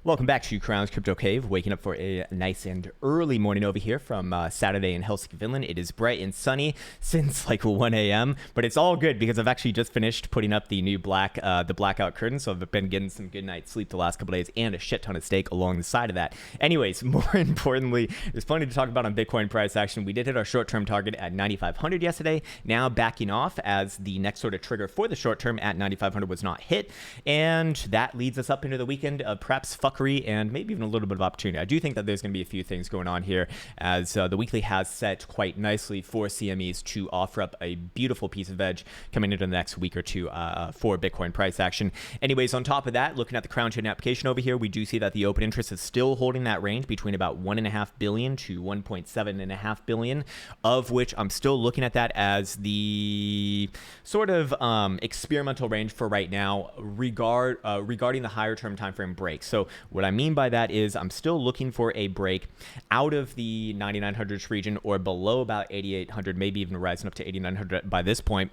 Welcome back to Krown's Crypto Cave. Waking up for a nice and early morning over here from Saturday in Helsinki, Finland. It is bright and sunny since like 1 a.m., but it's all good because I've actually just finished putting up the new blackout curtain, so I've been getting some good night's sleep the last couple days and a shit ton of steak along the side of that. Anyways, more importantly, there's plenty to talk about on Bitcoin price action. We did hit our short-term target at 9,500 yesterday, now backing off as the next sort of trigger for the short-term at 9,500 was not hit, and that leads us up into the weekend of perhaps fuckery and maybe even a little bit of opportunity. I do think that there's going to be a few things going on here as the weekly has set quite nicely for CMEs to offer up a beautiful piece of edge coming into the next week or two for Bitcoin price action. Anyways, on top of that, looking at the Krown chain application over here, we do see that the open interest is still holding that range between about 1.5 billion to 1.7.5 billion, of which I'm still looking at that as the sort of experimental range for right now regarding the higher term time frame break. So what I mean by that is I'm still looking for a break out of the 9,900 region or below about 8,800, maybe even rising up to 8,900 by this point,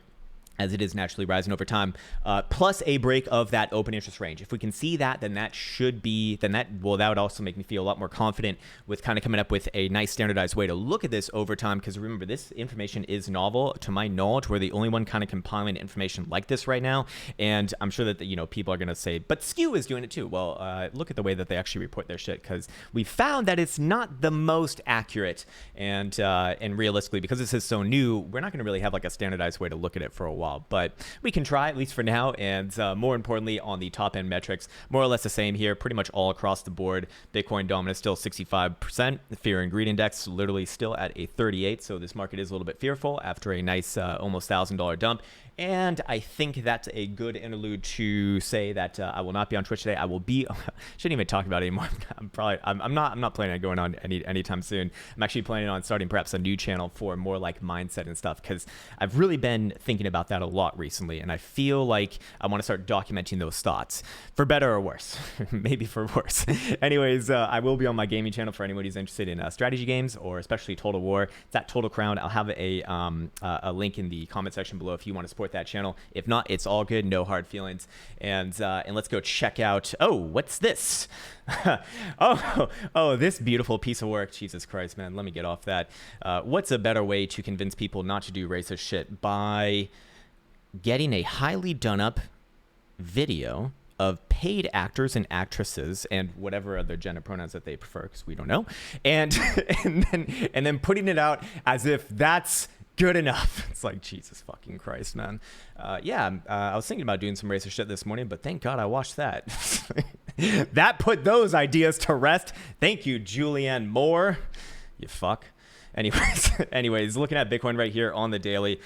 as it is naturally rising over time, plus a break of that open interest range. If we can see that, then that would also make me feel a lot more confident with kind of coming up with a nice standardized way to look at this over time, because remember, this information is novel. To my knowledge, we're the only one kind of compiling information like this right now, and I'm sure that, people are going to say, but Skew is doing it too. Well, look at the way that they actually report their shit, because we found that it's not the most accurate, and realistically, because this is so new, we're not going to really have like a standardized way to look at it for a while. But we can try, at least for now, and more importantly, on the top end metrics, more or less the same here, pretty much all across the board. Bitcoin dominance still 65%. The fear and greed index literally still at a 38, so this market is a little bit fearful after a nice almost $1,000 dump. And I think that's a good interlude to say that I will not be on Twitch today. I will be. Shouldn't even talk about it anymore. I'm not planning on going on anytime soon. I'm actually planning on starting perhaps a new channel for more like mindset and stuff, because I've really been thinking about that a lot recently, and I feel like I want to start documenting those thoughts, for better or worse. Maybe for worse. Anyways, I will be on my gaming channel for anyone who's interested in strategy games or especially Total War. It's at Total Krown. I'll have a link in the comment section below if you want to support that channel. If not, it's all good, no hard feelings. And let's go check out, oh, what's this? oh, this beautiful piece of work. Jesus Christ, man, let me get off that. What's a better way to convince people not to do racist shit? By getting a highly done up video of paid actors and actresses and whatever other gender pronouns that they prefer, because we don't know, and then putting it out as if that's good enough. It's like, Jesus fucking Christ, man. I was thinking about doing some racist shit this morning, but thank God I watched that. That put those ideas to rest. Thank you, Julianne Moore. You fuck. Anyways, looking at Bitcoin right here on the daily,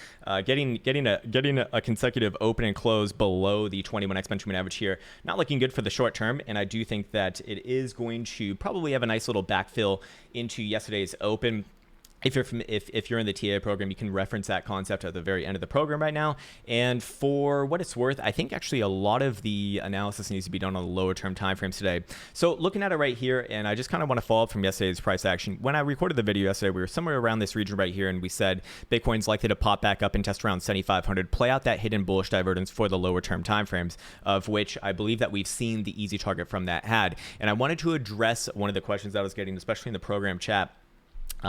getting a consecutive open and close below the 21 exponential moving average here. Not looking good for the short term, and I do think that it is going to probably have a nice little backfill into yesterday's open. If you're in the TA program, you can reference that concept at the very end of the program right now. And for what it's worth, I think actually a lot of the analysis needs to be done on the lower term timeframes today. So looking at it right here, and I just kind of want to follow up from yesterday's price action. When I recorded the video yesterday, we were somewhere around this region right here, and we said Bitcoin's likely to pop back up and test around 7,500, play out that hidden bullish divergence for the lower term timeframes, of which I believe that we've seen the easy target from that had. And I wanted to address one of the questions I was getting, especially in the program chat,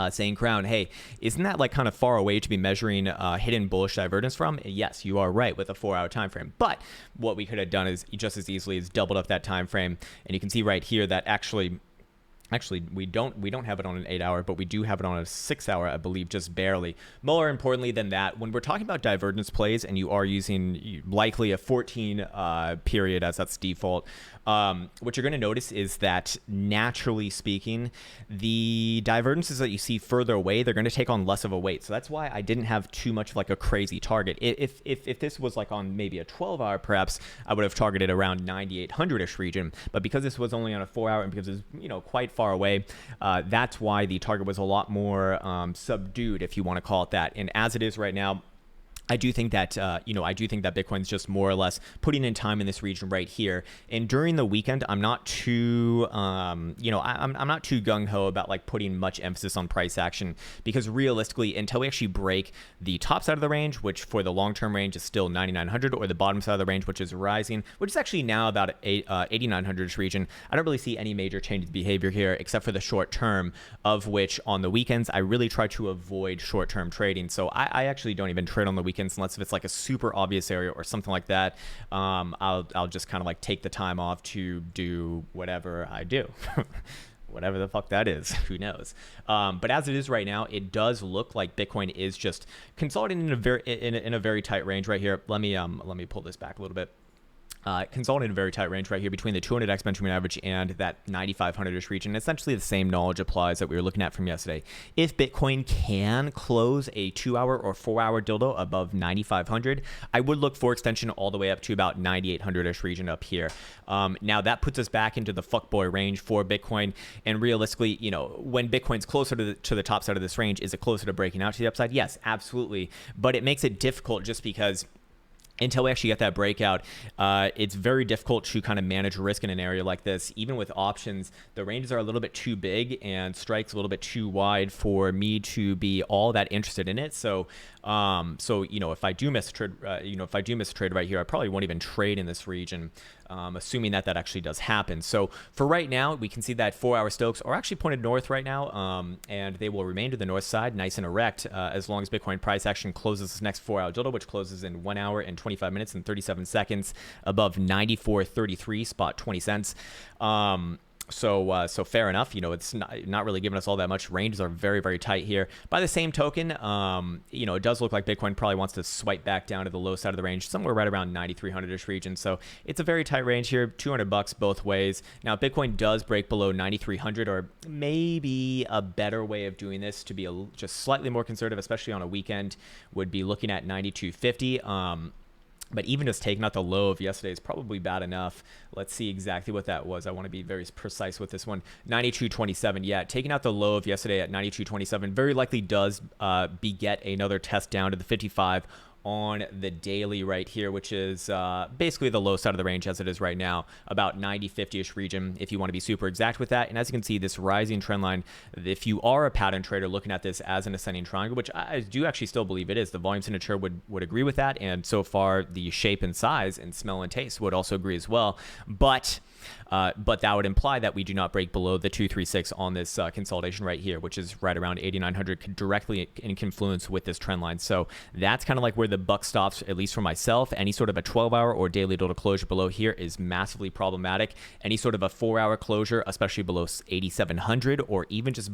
saying, Krown, hey, isn't that like kind of far away to be measuring hidden bullish divergence from? Yes, you are right, with a 4-hour time frame. But what we could have done is just as easily as doubled up that time frame, and you can see right here that actually we don't have it on an 8-hour, but we do have it on a 6-hour, I believe, just barely. More importantly than that, when we're talking about divergence plays and you are using likely a 14 period as that's default, what you're going to notice is that naturally speaking, the divergences that you see further away, they're going to take on less of a weight. So that's why I didn't have too much of like a crazy target. If this was like on maybe a 12-hour, perhaps I would have targeted around 9,800-ish region. But because this was only on a 4-hour and because it's quite far away, that's why the target was a lot more subdued, if you want to call it that. And as it is right now, I do think that I do think that Bitcoin's just more or less putting in time in this region right here. And during the weekend, I'm not too I'm not too gung ho about like putting much emphasis on price action, because realistically, until we actually break the top side of the range, which for the long term range is still 9,900, or the bottom side of the range, which is rising, which is actually now about 8,900ish region, I don't really see any major change of behavior here, except for the short term, of which on the weekends I really try to avoid short term trading. So I actually don't even trade on the weekends unless if it's like a super obvious area or something like that. I'll just kind of like take the time off to do whatever I do. Whatever the fuck that is, who knows? But as it is right now, it does look like Bitcoin is just consolidating in a very tight range right here. Let me pull this back a little bit. Consolidated a very tight range right here between the 200 exponential moving average and that 9,500-ish region. Essentially, the same knowledge applies that we were looking at from yesterday. If Bitcoin can close a 2-hour or 4-hour dildo above 9,500, I would look for extension all the way up to about 9,800-ish region up here. Now, that puts us back into the fuckboy range for Bitcoin. And realistically, when Bitcoin's closer to the top side of this range, is it closer to breaking out to the upside? Yes, absolutely. But it makes it difficult just because until we actually get that breakout, it's very difficult to kind of manage risk in an area like this. Even with options, the ranges are a little bit too big and strikes a little bit too wide for me to be all that interested in it. So, if I do miss a trade, right here, I probably won't even trade in this region, assuming that actually does happen. So for right now, we can see that 4-hour Stokes are actually pointed north right now, and they will remain to the north side, nice and erect, as long as Bitcoin price action closes this next 4-hour dildo, which closes in 1 hour and 25 minutes and 37 seconds above 94.33 spot 20 cents. So fair enough. It's not really giving us all that much. Ranges are very, very tight here. By the same token, it does look like Bitcoin probably wants to swipe back down to the low side of the range, somewhere right around 9,300-ish region. So it's a very tight range here, $200 both ways. Now, Bitcoin does break below 9,300, or maybe a better way of doing this to be just slightly more conservative, especially on a weekend, would be looking at 9,250. But even just taking out the low of yesterday is probably bad enough. Let's see exactly what that was. I want to be very precise with this one. 92.27. Yeah, taking out the low of yesterday at 92.27 very likely does beget another test down to the 55 on the daily right here, which is basically the low side of the range as it is right now, about 90.50-ish region, if you want to be super exact with that. And as you can see, this rising trend line, if you are a pattern trader looking at this as an ascending triangle, which I do actually still believe it is, the volume signature would agree with that. And so far, the shape and size and smell and taste would also agree as well. But that would imply that we do not break below the 236 on this consolidation right here, which is right around 8,900, directly in confluence with this trend line. So that's kind of like where the buck stops, at least for myself. Any sort of a 12-hour or daily dildo closure below here is massively problematic. Any sort of a 4-hour closure, especially below 8,700, or even just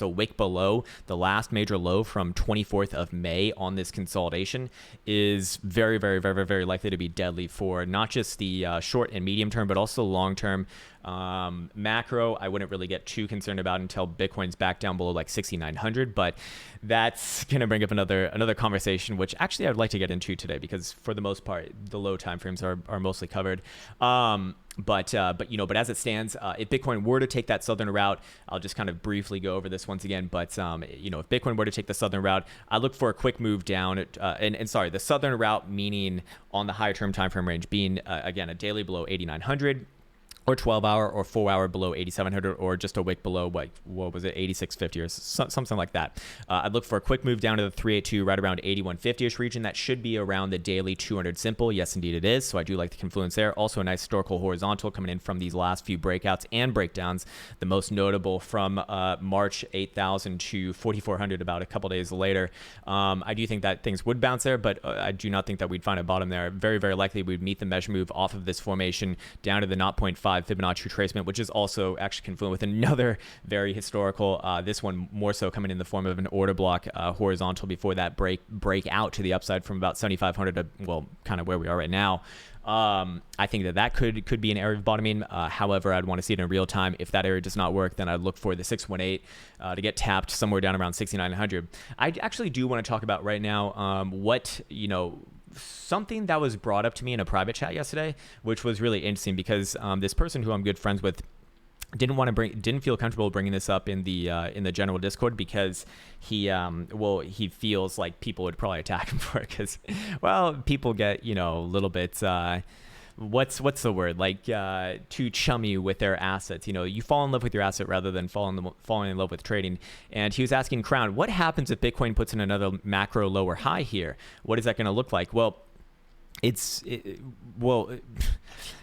a wick below the last major low from 24th of May on this consolidation, is very, very, very, very, very likely to be deadly for not just the short and medium term, but also long term. Macro, I wouldn't really get too concerned about until Bitcoin's back down below like 6,900, but that's going to bring up another conversation, which actually I'd like to get into today, because for the most part, the low timeframes are mostly covered. But as it stands, if Bitcoin were to take that southern route, I'll just kind of briefly go over this once again. But if Bitcoin were to take the southern route, I look for a quick move down. The southern route meaning on the higher term time frame range being again a daily below 8,900. Or 12-hour or 4-hour below 8,700, or just a wick below, what was it, 8,650 or something like that. I'd look for a quick move down to the 382, right around 8150-ish region. That should be around the daily 200 simple. Yes, indeed it is. So I do like the confluence there. Also a nice historical horizontal coming in from these last few breakouts and breakdowns. The most notable from March 8,000 to 4,400 about a couple days later. I do think that things would bounce there, but I do not think that we'd find a bottom there. Very, very likely we'd meet the measure move off of this formation down to the 0.5 Fibonacci retracement, which is also actually confluent with another very historical, this one more so coming in the form of an order block horizontal before that break out to the upside from about 7,500 to, well, kind of where we are right now. I think that could be an area of bottoming. However, I'd want to see it in real time. If that area does not work, then I'd look for the 618 to get tapped somewhere down around 6,900. I actually do want to talk about right now something that was brought up to me in a private chat yesterday, which was really interesting because this person who I'm good friends with didn't feel comfortable bringing this up in the general Discord because he feels like people would probably attack him for it because, well, people get, a little bit what's the word, like too chummy with their assets. You fall in love with your asset rather than falling in love with trading. And he was asking Krown, what happens if Bitcoin puts in another macro lower high here? What is that going to look like? Well,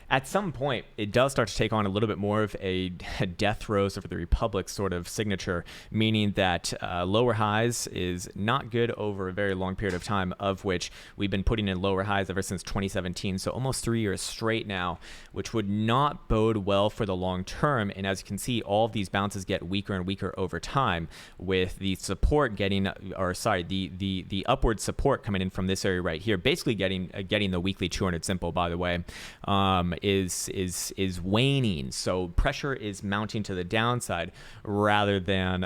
at some point, it does start to take on a little bit more of a death throes over the Republic sort of signature, meaning that lower highs is not good over a very long period of time, of which we've been putting in lower highs ever since 2017, so almost 3 years straight now, which would not bode well for the long term. And as you can see, all of these bounces get weaker and weaker over time, with the support the upward support coming in from this area right here, basically getting the weekly 200 simple, by the way. Is waning, so pressure is mounting to the downside rather than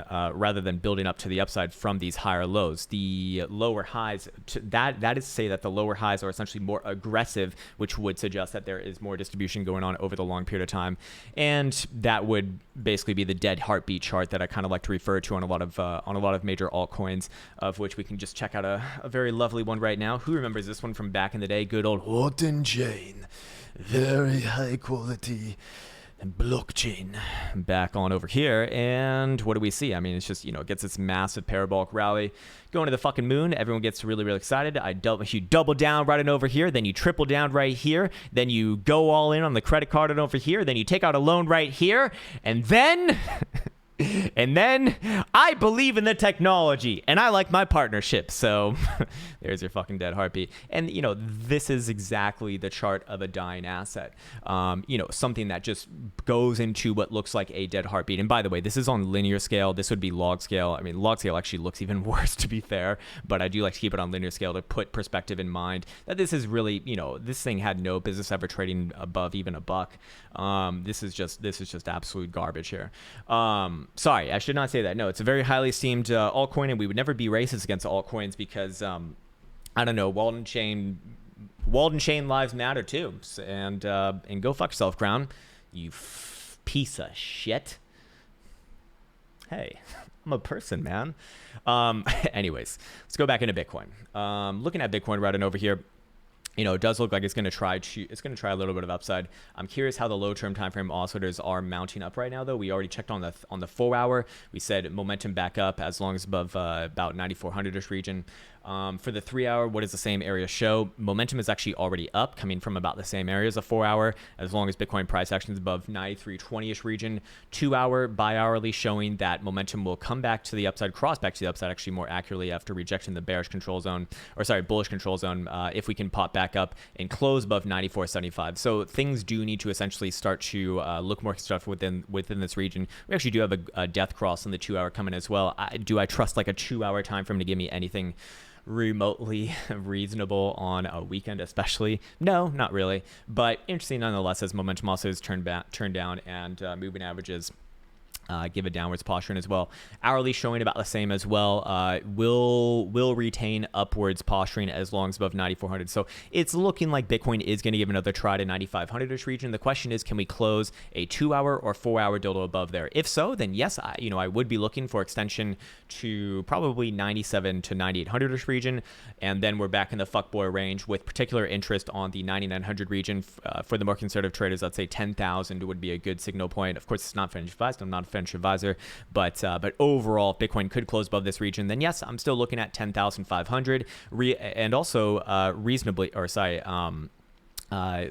building up to the upside from these higher lows. The lower highs, that is to say that the lower highs are essentially more aggressive, which would suggest that there is more distribution going on over the long period of time, and that would basically be the dead heartbeat chart that I kind of like to refer to on a lot of major altcoins, of which we can just check out a very lovely one right now. Who remembers this one from back in the day? Good old Horton Chain. Very high quality blockchain. Back on over here, and what do we see? I mean, it's just, it gets this massive parabolic rally going to the fucking moon. Everyone gets really, really excited. You double down right in over here, then you triple down right here, then you go all in on the credit card and over here, then you take out a loan right here, and then and then I believe in the technology and I like my partnership. So there's your fucking dead heartbeat. And, this is exactly the chart of a dying asset. Something that just goes into what looks like a dead heartbeat. And by the way, this is on linear scale. This would be log scale. I mean, log scale actually looks even worse, to be fair, but I do like to keep it on linear scale to put perspective in mind that this is really, this thing had no business ever trading above even a buck. This is just absolute garbage here. Sorry, I should not say that. No, it's a very highly esteemed altcoin, and we would never be racist against altcoins because, I don't know, Walden Chain lives matter too. And go fuck yourself, Krown, you piece of shit. Hey, I'm a person, man. Anyways, let's go back into Bitcoin. Looking at Bitcoin right over here. It does look like it's going to try a little bit of upside. I'm curious how the low-term time frame oscillators are mounting up right now, though. We already checked on the 4 hour. We said momentum back up as long as above about 9400-ish region. For the 3 hour, what does the same area show? Momentum is actually already up, coming from about the same area as a 4 hour, as long as Bitcoin price action is above 9320-ish region. 2 hour bi-hourly showing that momentum will come back to the upside, cross back to the upside actually more accurately after rejecting the bullish control zone, if we can pop back up and close above 94.75. So things do need to essentially start to look more constructive within this region. We actually do have a death cross in the 2 hour coming as well. Do I trust like a 2 hour time frame to give me anything remotely reasonable on a weekend, especially? No, not really, but interesting nonetheless, as momentum also is turned down, and moving averages give a downwards posturing as well. Hourly showing about the same as well. Will retain upwards posturing as long as above 9,400. So it's looking like Bitcoin is going to give another try to 9,500-ish region. The question is, can we close a 2 hour or 4 hour dildo above there? If so, then yes, I would be looking for extension to probably 97 to 9,800-ish region, and then we're back in the fuckboy range with particular interest on the 9,900 region. For the more conservative traders, I'd say 10,000 would be a good signal point. Of course, it's not financial advised. I'm not a financial advisor, but overall, if Bitcoin could close above this region, then yes, I'm still looking at 10,500, and also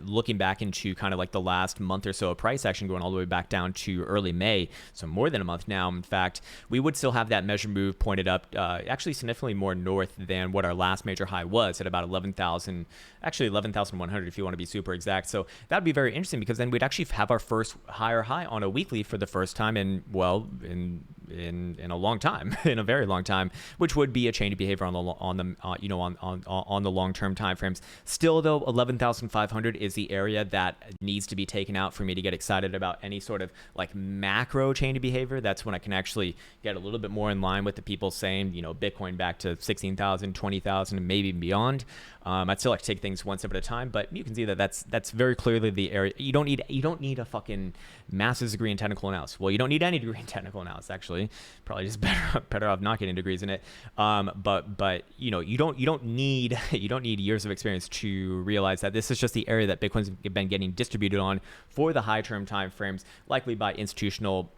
looking back into kind of like the last month or so of price action, going all the way back down to early May, so more than a month now. In fact, we would still have that measure move pointed up, actually significantly more north than what our last major high was at about 11,000, actually 11,100 if you want to be super exact. So that'd be very interesting, because then we'd actually have our first higher high on a weekly for the first time in in a long time, in a very long time, which would be a change of behavior on the long-term time frames. Still, though, 11,500 is the area that needs to be taken out for me to get excited about any sort of like macro change of behavior. That's when I can actually get a little bit more in line with the people saying, Bitcoin back to 16,000, 20,000, and maybe beyond. I'd still like to take things one step at a time, but you can see that that's very clearly the area. You don't need a fucking master's degree in technical analysis. Well, you don't need any degree in technical analysis, actually. Probably just better off not getting degrees in it. But you don't need years of experience to realize that this is just the area that Bitcoin's been getting distributed on for the high term time frames, likely by institutional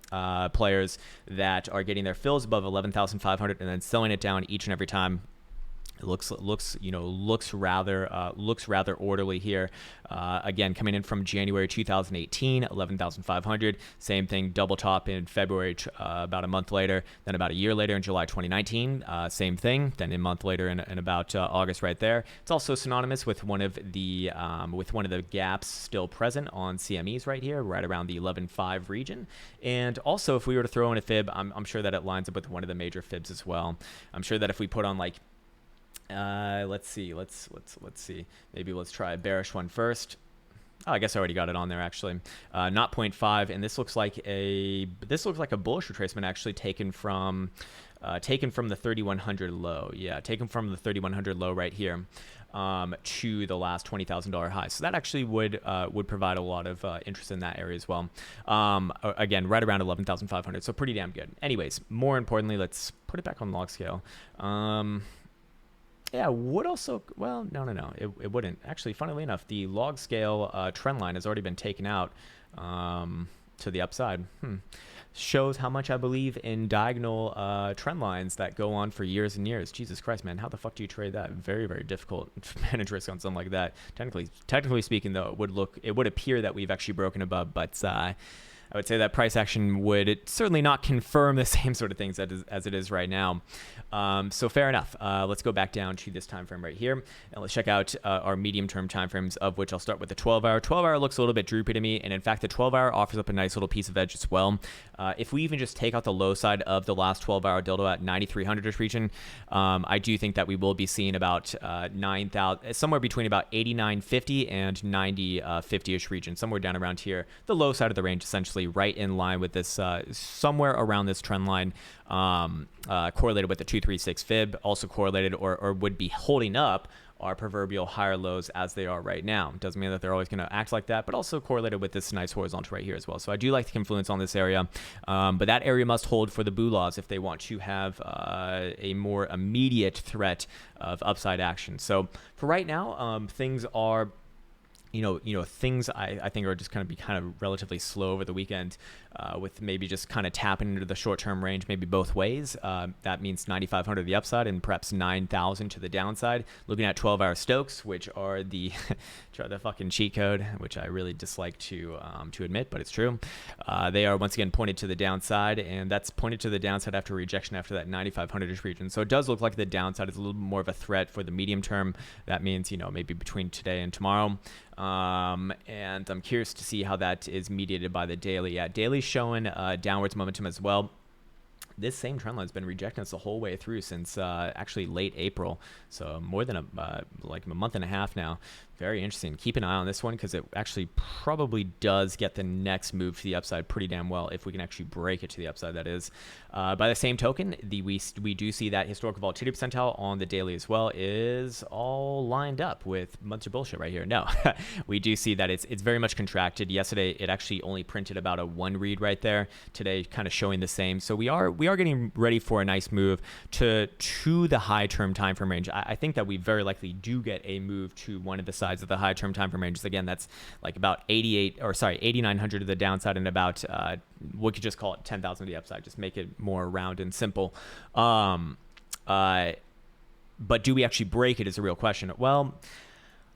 players that are getting their fills above 11,500 and then selling it down each and every time. It looks rather orderly here. Again, coming in from January 2018, 11,500. Same thing, double top in February, about a month later. Then about a year later in July 2019, same thing. Then a month later in about August, right there. It's also synonymous with one of the gaps still present on CMEs right here, right around the 11.5 region. And also, if we were to throw in a fib, I'm sure that it lines up with one of the major fibs as well. I'm sure that if we put on like let's see. Maybe let's try a bearish one first. Oh, I guess I already got it on there actually. Not 0.5, and this looks like a bullish retracement actually taken from the 3,100 low. Yeah, taken from the 3,100 low right here to the last $20,000 high. So that actually would provide a lot of interest in that area as well. Again, right around 11,500. So pretty damn good. Anyways, more importantly, let's put it back on log scale. Yeah, would also, well, no, it wouldn't. Actually, funnily enough, the log scale trend line has already been taken out to the upside. Shows how much I believe in diagonal trend lines that go on for years and years. Jesus Christ, man, how the fuck do you trade that? Very, very difficult to manage risk on something like that. Technically speaking, though, it would appear that we've actually broken above, but I would say that price action would certainly not confirm the same sort of things as it is right now. So fair enough. Let's go back down to this time frame right here, and let's check out our medium-term time frames, of which I'll start with the 12-hour. 12-hour looks a little bit droopy to me, and in fact, the 12-hour offers up a nice little piece of edge as well. If we even just take out the low side of the last 12-hour dildo at 9,300-ish region, I do think that we will be seeing about 9,000, somewhere between about 8,950 and 9050-ish region, somewhere down around here, the low side of the range, essentially right in line with this, somewhere around this trend line, correlated with the 236 fib, also correlated or would be holding up our proverbial higher lows as they are right now. Doesn't mean that they're always going to act like that, but also correlated with this nice horizontal right here as well. So I do like the confluence on this area, but that area must hold for the boo laws if they want to have a more immediate threat of upside action. So for right now, things are, things I think are just going to be kind of relatively slow over the weekend, with maybe just kind of tapping into the short-term range, maybe both ways. That means 9,500 to the upside and perhaps 9,000 to the downside. Looking at 12-hour Stokes, which are the fucking cheat code, which I really dislike to admit, but it's true. They are once again pointed to the downside, and that's pointed to the downside after rejection after that 9,500-ish region. So it does look like the downside is a little bit more of a threat for the medium term. That means, maybe between today and tomorrow. And I'm curious to see how that is mediated by the daily. Yeah, daily's showing downwards momentum as well. This same trend line has been rejecting us the whole way through since actually late April, so more than like a month and a half now. Very interesting. Keep an eye on this one because it actually probably does get the next move to the upside pretty damn well if we can actually break it to the upside, that is. By the same token, we do see that historical volatility percentile on the daily as well is all lined up with a bunch of bullshit right here. No, we do see that it's very much contracted. Yesterday, it actually only printed about a 1 read right there. Today, kind of showing the same. So we are getting ready for a nice move to the high term time frame range. I think that we very likely do get a move to one of the sides of the high term time frame ranges. Again, that's like about 8,900 to the downside and about we could just call it 10,000 to the upside. Just make it more round and simple. But do we actually break it is a real question. Well,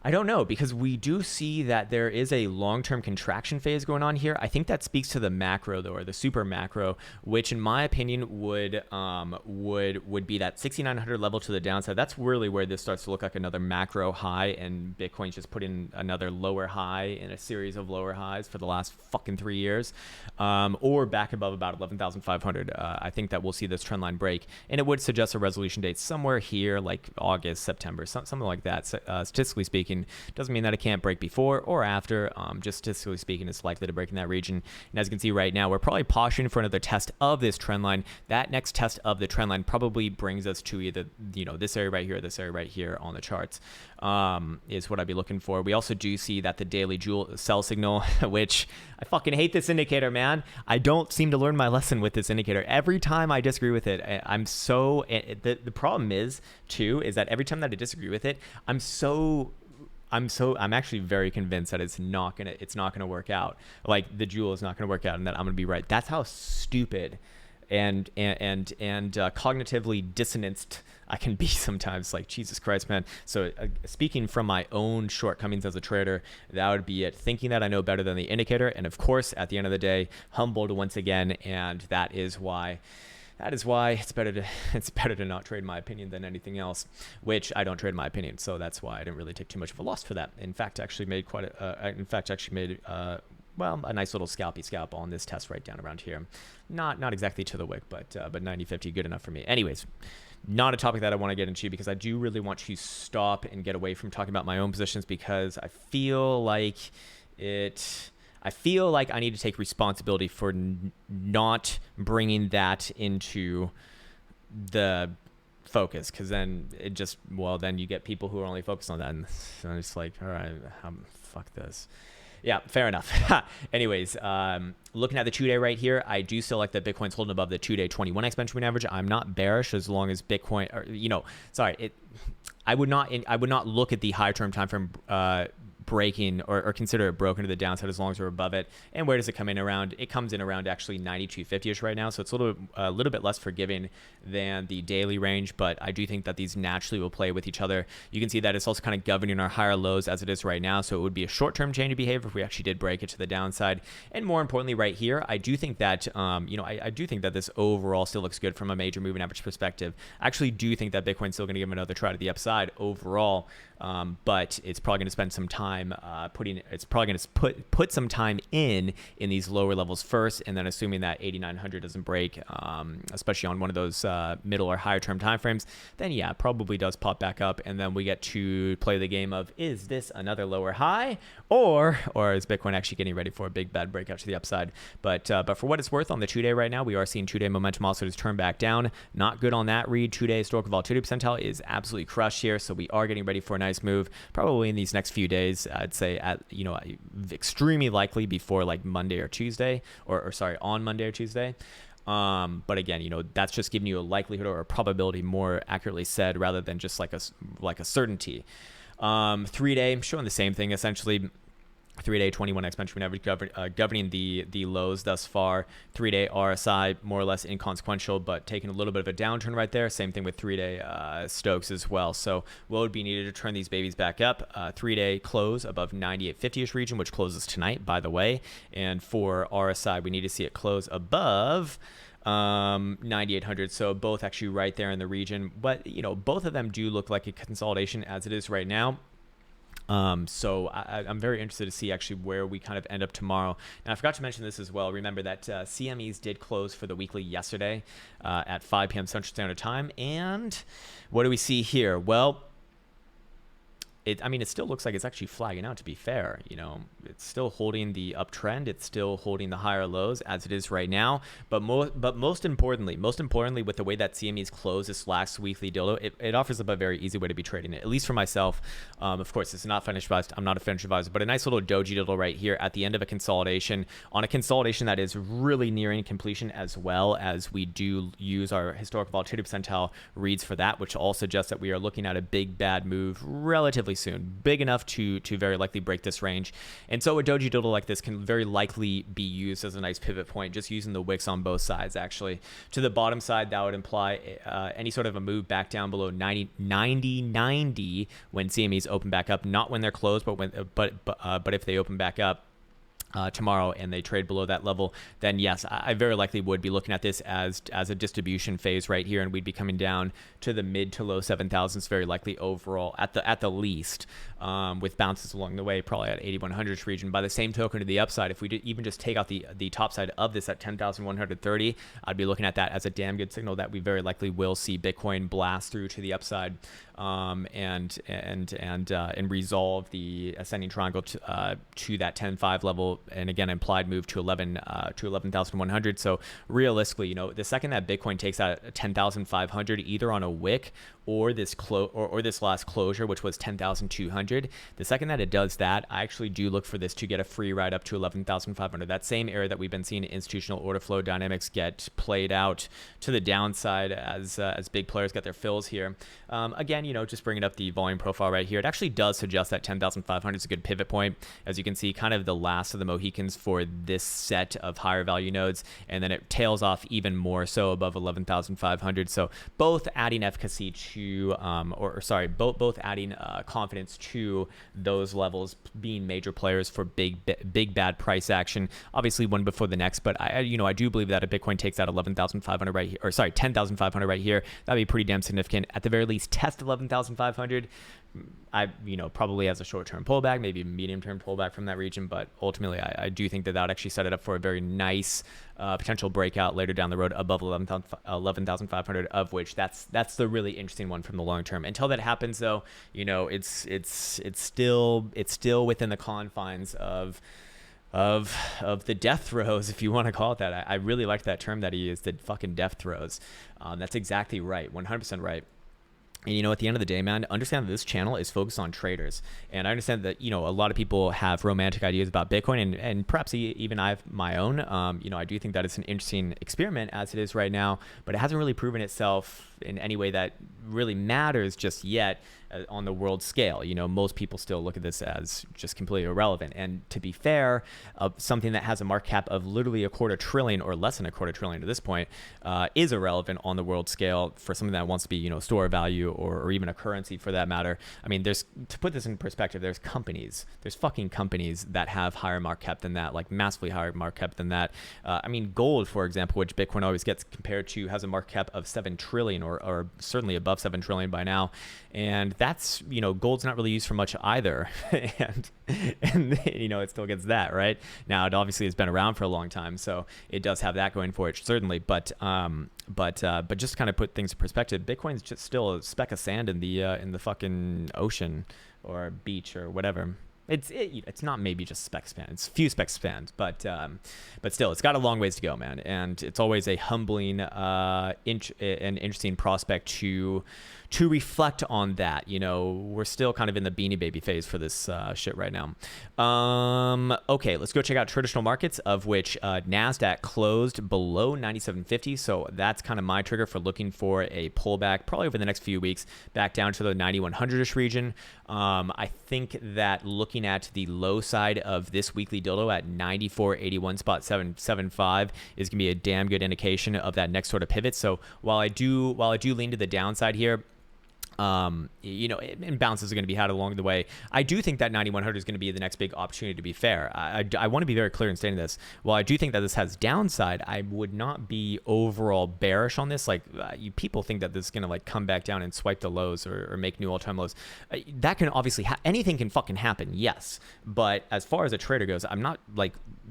I don't know, because we do see that there is a long-term contraction phase going on here. I think that speaks to the macro though, or the super macro, which in my opinion would be that 6,900 level to the downside. That's really where this starts to look like another macro high, and Bitcoin's just put in another lower high in a series of lower highs for the last fucking 3 years, or back above about 11,500. I think that we'll see this trend line break, and it would suggest a resolution date somewhere here, like August, September, something like that. Statistically speaking, doesn't mean that it can't break before or after. Just statistically speaking, it's likely to break in that region. And as you can see right now, we're probably posturing for another test of this trend line. That next test of the trend line probably brings us to either, this area right here, or this area right here on the charts, is what I'd be looking for. We also do see that the daily jewel sell signal, which I fucking hate this indicator, man. I don't seem to learn my lesson with this indicator. Every time I disagree with it, the problem is too, is that every time that I disagree with it, I'm actually very convinced that it's not gonna work out. Like the jewel is not gonna work out, and that I'm gonna be right. That's how stupid and cognitively dissonanced I can be sometimes. Like, Jesus Christ, man. So speaking from my own shortcomings as a trader, that would be it. Thinking that I know better than the indicator, and of course, at the end of the day, humbled once again, and that is why it's better to not trade my opinion than anything else, which I don't trade my opinion. So that's why I didn't really take too much of a loss for that. In fact, actually made a nice little scalp on this test right down around here. Not exactly to the wick, but 90.50 good enough for me. Anyways, not a topic that I want to get into, because I do really want to stop and get away from talking about my own positions, because I feel like I need to take responsibility for not bringing that into the focus, because then then you get people who are only focused on that, and so it's like, all right, fuck this. Yeah, fair enough. Anyways, looking at the 2-day right here, I do still like that Bitcoin's holding above the 2-day 21 exponential moving average. I'm not bearish as long as Bitcoin, I would not look at the high term time frame breaking or consider it broken to the downside as long as we're above it. And where does it come in around? It comes in around actually 92.50ish right now, so it's a little bit less forgiving than the daily range, but I do think that these naturally will play with each other. You can see that it's also kind of governing our higher lows as it is right now, so it would be a short-term change of behavior if we actually did break it to the downside. And more importantly, right here, I do think that I do think that this overall still looks good from a major moving average perspective. I actually do think that Bitcoin's still going to give another try to the upside overall, but it's probably going to spend some time put some time in these lower levels first, and then assuming that 8,900 doesn't break, especially on one of those middle or higher term time frames, then yeah, probably does pop back up, and then we get to play the game of, is this another lower high, or is Bitcoin actually getting ready for a big bad breakout to the upside? But for what it's worth, on the 2-day right now, we are seeing 2-day momentum also just turn back down. Not good on that read. 2-day historical volatility percentile is absolutely crushed here, so we are getting ready for a nice move probably in these next few days. I'd say extremely likely before like Monday or Tuesday, or on Monday or Tuesday. But again, that's just giving you a likelihood or a probability, more accurately said, rather than just like a certainty. 3-day, I'm showing the same thing essentially. 3-day 21 exponential average governing the lows thus far. 3-day RSI more or less inconsequential, but taking a little bit of a downturn right there. Same thing with 3-day Stokes as well. So what would be needed to turn these babies back up? 3-day close above 98.50ish region, which closes tonight, by the way. And for RSI, we need to see it close above 9,800. So both actually right there in the region, but both of them do look like a consolidation as it is right now. So I'm very interested to see actually where we kind of end up tomorrow. And I forgot to mention this as well. Remember that CMEs did close for the weekly yesterday at 5 p.m. Central Standard Time. And what do we see here? Well, it still looks like it's actually flagging out, to be fair. It's still holding the uptrend. It's still holding the higher lows as it is right now. But most importantly, with the way that CME's closed this last weekly dildo, it offers up a very easy way to be trading it, at least for myself. Of course, it's not financial advised. I'm not a financial advisor, but a nice little doji dildo right here at the end of a consolidation, on a consolidation that is really nearing completion, as well as we do use our historical volatility percentile reads for that, which all suggests that we are looking at a big bad move relatively soon, big enough to very likely break this range. And so a doji doodle like this can very likely be used as a nice pivot point, just using the wicks on both sides. Actually, to the bottom side, that would imply any sort of a move back down below 90 when CMEs open back up, not when they're closed, but if they open back up tomorrow and they trade below that level, then yes, I very likely would be looking at this as a distribution phase right here, and we'd be coming down to the mid to low 7,000s very likely overall at the least, with bounces along the way, probably at 8,100 region. By the same token, to the upside, if we did even just take out the top side of this at 10,130, I'd be looking at that as a damn good signal that we very likely will see Bitcoin blast through to the upside, and resolve the ascending triangle to that 10.5 level, and again implied move to 11,100. So realistically, the second that Bitcoin takes out 10,500 either on a wick or this last closure, which was 10,200, the second that it does that, I actually do look for this to get a free ride up to 11,500. That same area that we've been seeing institutional order flow dynamics get played out to the downside as big players get their fills here. Again, just bringing up the volume profile right here, it actually does suggest that 10,500 is a good pivot point. As you can see, kind of the last of the Mohicans for this set of higher value nodes, and then it tails off even more so above 11,500. So both adding efficacy to, both adding confidence to those levels being major players for big bad price action. Obviously one before the next, but I do believe that if Bitcoin takes out 11,500 right here, 10,500 right here, that'd be pretty damn significant. At the very least, test 11,500. Probably as a short-term pullback, maybe a medium-term pullback from that region, but ultimately I do think that would actually set it up for a very nice potential breakout later down the road above 11,500, of which that's the really interesting one from the long term. Until that happens, though, it's still within the confines of the death throes, if you want to call it that. I really liked that term that he used, the fucking death throes. That's exactly right, 100% right. And at the end of the day, man, understand that this channel is focused on traders. And I understand that, a lot of people have romantic ideas about Bitcoin, and perhaps even I have my own. I do think that it's an interesting experiment as it is right now, but it hasn't really proven itself in any way that really matters just yet on the world scale. Most people still look at this as just completely irrelevant. And to be fair, something that has a market cap of literally $250 billion or less than $250 billion to this point is irrelevant on the world scale for something that wants to be, store of value or even a currency for that matter. I mean, to put this in perspective, there's fucking companies that have higher market cap than that, like massively higher market cap than that. Gold, for example, which Bitcoin always gets compared to, has a market cap of 7 trillion or certainly above 7 trillion by now. And that's, gold's not really used for much either. and it still gets that, right? Now, it obviously has been around for a long time, so it does have that going for it, certainly. But just to kind of put things in perspective, Bitcoin's just still a speck of sand in the fucking ocean or beach or whatever. It's not maybe just speck span. It's a few speck spans, but still, it's got a long ways to go, man. And it's always a humbling and interesting prospect to reflect on that. We're still kind of in the Beanie Baby phase for this shit right now. Okay, let's go check out traditional markets, of which NASDAQ closed below 9750. So that's kind of my trigger for looking for a pullback probably over the next few weeks back down to the 9100-ish region. I think that looking at the low side of this weekly dildo at 9481.775 is going to be a damn good indication of that next sort of pivot. So while I do lean to the downside here, and bounces are going to be had along the way, I do think that 9100 is going to be the next big opportunity, to be fair. I want to be very clear in stating this. While I do think that this has downside, I would not be overall bearish on this. Like, people think that this is going to come back down and swipe the lows or make new all-time lows. That can obviously, anything can fucking happen, yes. But as far as a trader goes, I'm not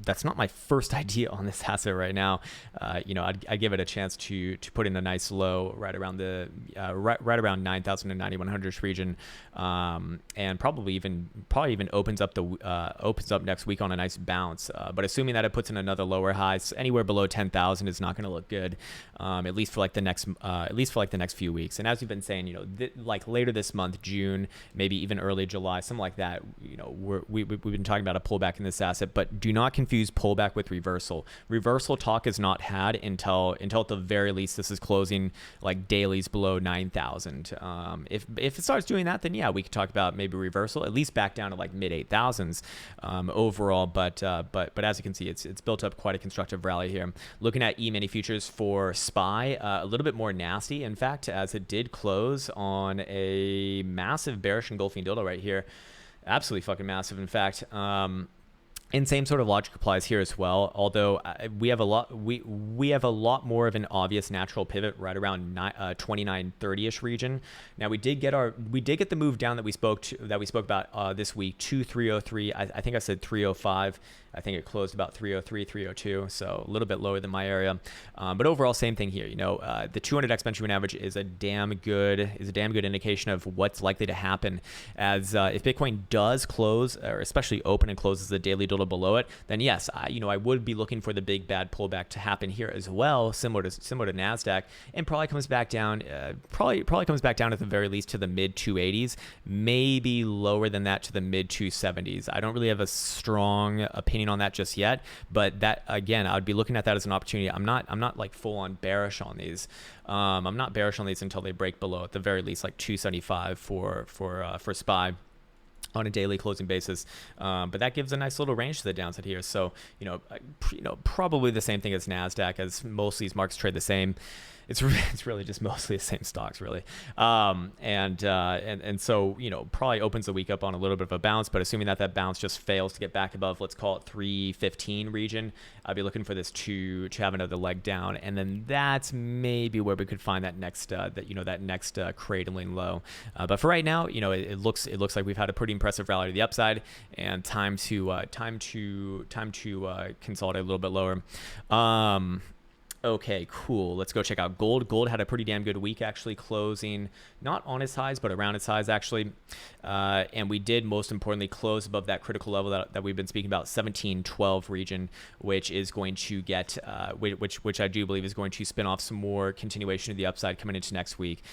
that's not my first idea on this asset right now. I'd give it a chance to put in a nice low right around right around 9,000 and 9100 region, and probably even opens up next week on a nice bounce. But assuming that it puts in another lower high, anywhere below 10,000 is not going to look good, at least for the next few weeks. And as we've been saying, later this month, June, maybe even early July, something like that. We've been talking about a pullback in this asset, but do not confuse confuse pullback with reversal. Reversal talk is not had until at the very least this is closing like dailies below 9,000. If it starts doing that, then yeah, we could talk about maybe reversal, at least back down to like mid 8,000s overall. But as you can see, it's built up quite a constructive rally here. Looking at E-mini futures for SPY, a little bit more nasty, in fact, as it did close on a massive bearish engulfing dildo right here. Absolutely fucking massive, in fact. And same sort of logic applies here as well. Although we have a lot more of an obvious natural pivot right around 2930ish region. Now we did get the move down that we spoke about this week to 303. I think I said 305. I think it closed about 303, 302, so a little bit lower than my area. But overall, same thing here. The 200 exponential moving average is a damn good indication of what's likely to happen. As if Bitcoin does close, or especially open and closes the daily dildo below it, then yes, I would be looking for the big bad pullback to happen here as well, similar to Nasdaq, and probably comes back down. Probably comes back down at the very least to the mid 280s, maybe lower than that to the mid 270s. I don't really have a strong opinion on that just yet, but that again, I would be looking at that as an opportunity. I'm not like full on bearish on these. I'm not bearish on these until they break below at the very least like 275 for SPY on a daily closing basis, but that gives a nice little range to the downside here. So probably the same thing as Nasdaq, as most of these markets trade the same. It's really just mostly the same stocks, really. And so, probably opens the week up on a little bit of a bounce, but assuming that bounce just fails to get back above, let's call it 315 region, I'd be looking for this to have another leg down. And then that's maybe where we could find that next, cradling low. But for right now, it looks like we've had a pretty impressive rally to the upside, and time to consolidate a little bit lower. Okay, cool. Let's go check out gold. Gold had a pretty damn good week, actually, closing not on its highs, but around its highs, actually. And we did, most importantly, close above that critical level that we've been speaking about, 1712 region, which is going to get, which I do believe is going to spin off some more continuation of the upside coming into next week.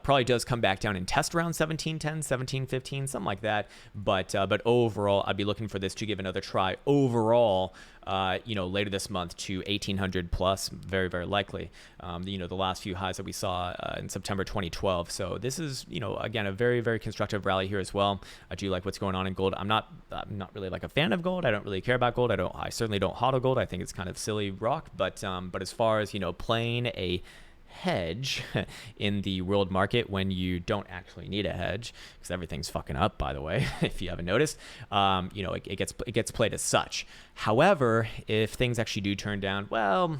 Probably does come back down and test around 1710, 1715, something like that. But overall, I'd be looking for this to give another try overall. Later this month to 1800 plus, very, very likely. The last few highs that we saw in September 2012. So this is, again, a very, very constructive rally here as well. I do like what's going on in gold. I'm not really like a fan of gold. I don't really care about gold. I certainly don't hodl gold. I think it's kind of silly rock. But as far as, playing a hedge in the world market when you don't actually need a hedge, because everything's fucking up, by the way, if you haven't noticed, it gets played as such. However, if things actually do turn down, well,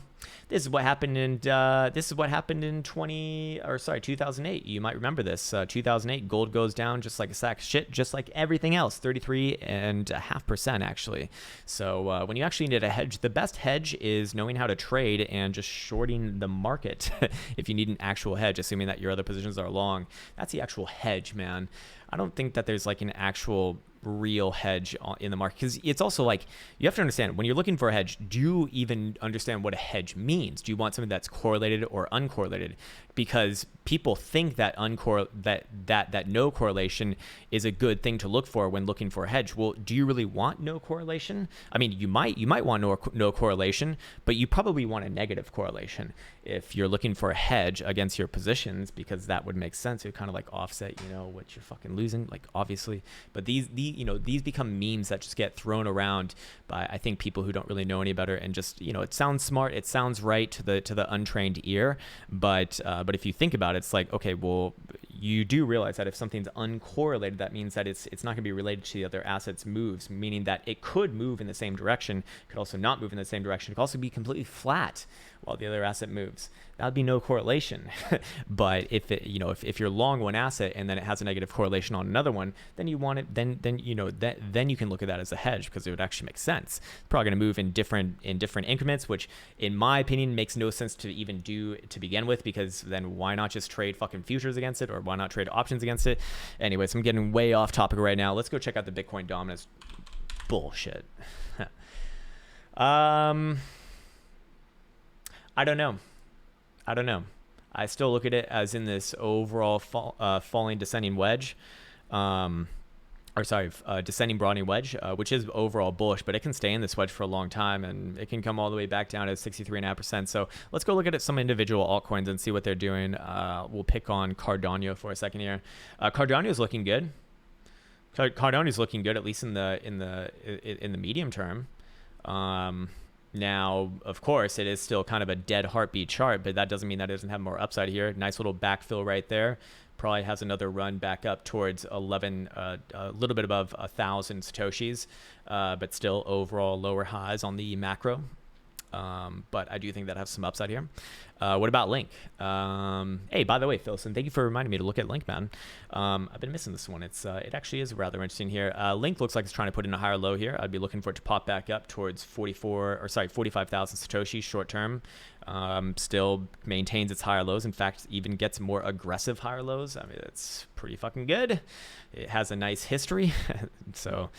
this is what happened in 2008. You might remember this. 2008, gold goes down just like a sack of shit, just like everything else, 33.5% actually. So when you actually need a hedge, the best hedge is knowing how to trade and just shorting the market. If you need an actual hedge, assuming that your other positions are long, that's the actual hedge, man. I don't think that there's like an actual real hedge in the market, because it's also like, you have to understand, when you're looking for a hedge, do you even understand what a hedge means? Do you want something that's correlated or uncorrelated? Because people think that that no correlation is a good thing to look for when looking for a hedge. Well, do you really want no correlation? I mean, you might want no correlation, but you probably want a negative correlation if you're looking for a hedge against your positions, because that would make sense. It would kind of like offset, what you're fucking losing, like, obviously. But these become memes that just get thrown around by, I think, people who don't really know any better, and just, it sounds smart, it sounds right to the untrained ear, but if you think about it, it's like, okay, well, you do realize that if something's uncorrelated, that means that it's not going to be related to the other asset's moves, meaning that it could move in the same direction, could also not move in the same direction, it could also be completely flat while the other asset moves. That would be no correlation. But if you're long one asset and then it has a negative correlation on another one, then you want it. Then you can look at that as a hedge, because it would actually make sense. It's probably going to move in different increments, which in my opinion makes no sense to even do to begin with, because then why not just trade fucking futures against it, or why not trade options against it? Anyways, I'm getting way off topic right now. Let's go check out the Bitcoin dominance bullshit. I don't know. I still look at it as in this overall falling descending wedge. or sorry, descending broadening wedge, which is overall bullish, but it can stay in this wedge for a long time, and it can come all the way back down to 63.5%. So let's go look at some individual altcoins and see what they're doing. We'll pick on Cardano for a second here. Cardano is looking good. Cardano is looking good, at least in the medium term. Now, of course, it is still kind of a dead heartbeat chart, but that doesn't mean that it doesn't have more upside here. Nice little backfill right there. Probably has another run back up towards 11, a little bit above 1,000 Satoshis, but still overall lower highs on the macro. But I do think that has some upside here. What about Link? Hey, by the way, Philson, thank you for reminding me to look at Link, man. I've been missing this one. It actually is rather interesting here. Link looks like it's trying to put in a higher low here. I'd be looking for it to pop back up towards 45,000 Satoshi short term. Still maintains its higher lows. In fact, even gets more aggressive higher lows. I mean, it's pretty fucking good. It has a nice history. So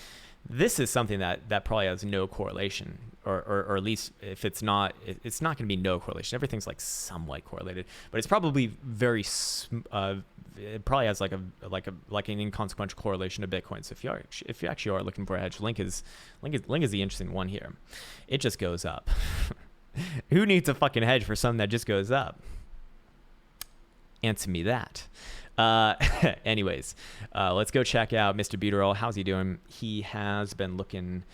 this is something that probably has no correlation, or at least if it's not going to be no correlation. Everything's like somewhat correlated, but it's probably very it probably has like an inconsequential correlation to Bitcoin. So if you actually are looking for a hedge, Link is the interesting one here. It just goes up. Who needs a fucking hedge for something that just goes up? Answer me that. Anyways, let's go check out Mr. Buterol. How's he doing? He has been looking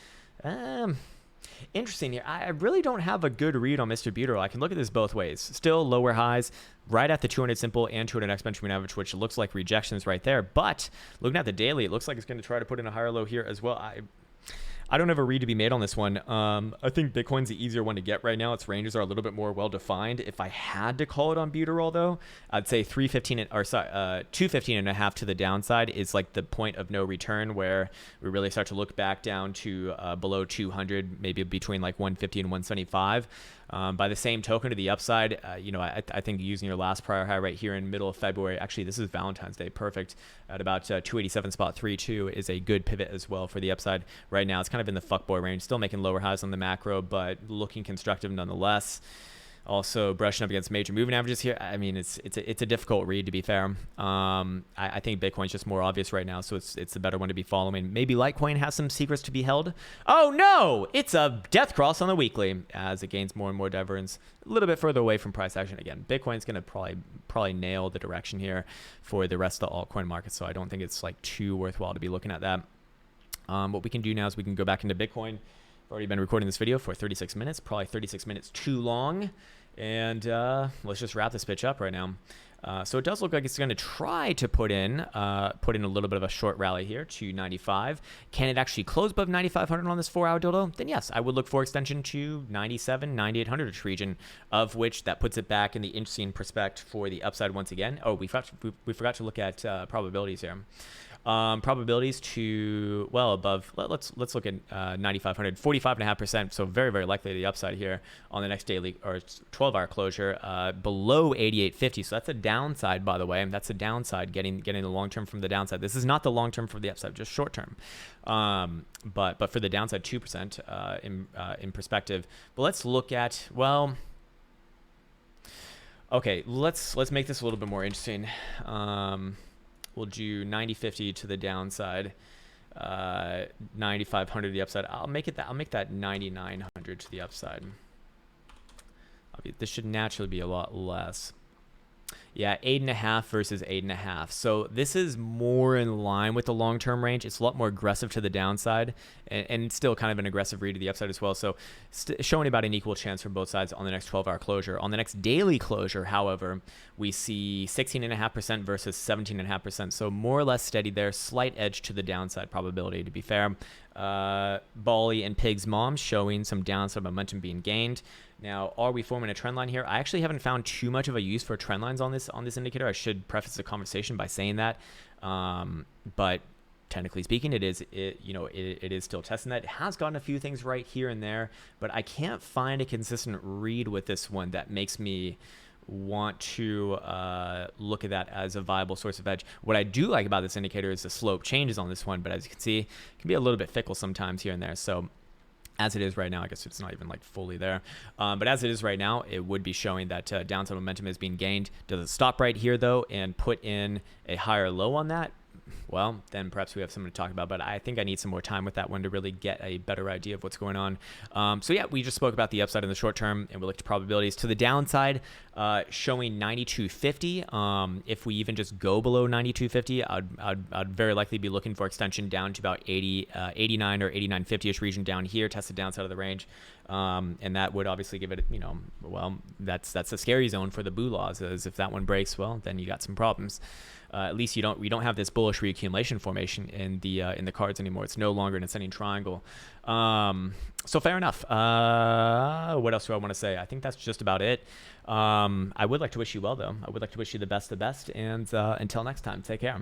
interesting here. I really don't have a good read on Mr. Buterol. I can look at this both ways. Still lower highs right at the 200 simple and 200 exponential average, which looks like rejections right there. But looking at the daily, it looks like it's going to try to put in a higher low here as well. I don't have a read to be made on this one. I think Bitcoin's the easier one to get right now. Its ranges are a little bit more well defined. If I had to call it on Buterol though, I'd say 215 and a half to the downside is like the point of no return, where we really start to look back down to below 200, maybe between like 150 and 175. By the same token, to the upside, I think using your last prior high right here in middle of February, actually this is Valentine's Day, perfect, at about 287.32 is a good pivot as well for the upside. Right now it's kind of in the fuckboy range, still making lower highs on the macro, but looking constructive nonetheless. Also brushing up against major moving averages here. I mean, it's a difficult read, to be fair. I think Bitcoin's just more obvious right now, so it's the better one to be following. Maybe Litecoin has some secrets to be held. Oh no, it's a death cross on the weekly as it gains more and more divergence, a little bit further away from price action. Again, Bitcoin's gonna probably nail the direction here for the rest of the altcoin market, so I don't think it's like too worthwhile to be looking at that. What we can do now is we can go back into Bitcoin. I've already been recording this video for 36 minutes, probably 36 minutes too long. And let's just wrap this bitch up right now. So it does look like it's going to try to put in a little bit of a short rally here to 95. Can it actually close above 9,500 on this 4-hour dildo? Then yes, I would look for extension to 97, 9,800 region, of which that puts it back in the interesting perspective for the upside once again. Oh, we forgot to look at probabilities here. Probabilities to well above, let's look at 9,500, 45.5%, so very, very likely the upside here on the next daily or 12-hour closure, below 88.50. So that's a downside, by the way. That's a downside, getting the long term from the downside. This is not the long term for the upside, just short term. But for the downside, 2% in perspective. But let's look at, well, okay, let's make this a little bit more interesting. We'll do 90.50 to the downside, 9,500 to the upside. I'll make that 9,900 to the upside. This should naturally be a lot less. Yeah, 8.5 versus 8.5. So this is more in line with the long-term range. It's a lot more aggressive to the downside, and still kind of an aggressive read to the upside as well. So showing about an equal chance for both sides on the next 12-hour closure. On the next daily closure, however, we see 16.5% versus 17.5%. So more or less steady there. Slight edge to the downside probability, to be fair. Bali and Pig's mom showing some downside momentum being gained. Now, are we forming a trend line here? I actually haven't found too much of a use for trend lines on this indicator. I should preface the conversation by saying that, but technically speaking, it is still testing that. It has gotten a few things right here and there, but I can't find a consistent read with this one that makes me want to look at that as a viable source of edge. What I do like about this indicator is the slope changes on this one, but as you can see, it can be a little bit fickle sometimes here and there. So as it is right now, I guess it's not even like fully there, but as it is right now, it would be showing that downside momentum is being gained. Does it stop right here though and put in a higher low on that? well, then perhaps we have something to talk about. But I think I need some more time with that one to really get a better idea of what's going on. So yeah, we just spoke about the upside in the short term, and we looked at probabilities. To the downside, showing 9250. If we even just go below 9250, I'd very likely be looking for extension down to about 89 or 8950-ish region down here, test the downside of the range. And that would obviously give it, well, that's a scary zone for the boo laws. As if that one breaks, well, then you got some problems. At least we don't have this bullish reaccumulation formation in the cards anymore. It's no longer an ascending triangle. So fair enough. What else do I want to say? I think that's just about it. I would like to wish you well, though. I would like to wish you the best of the best. And until next time, take care.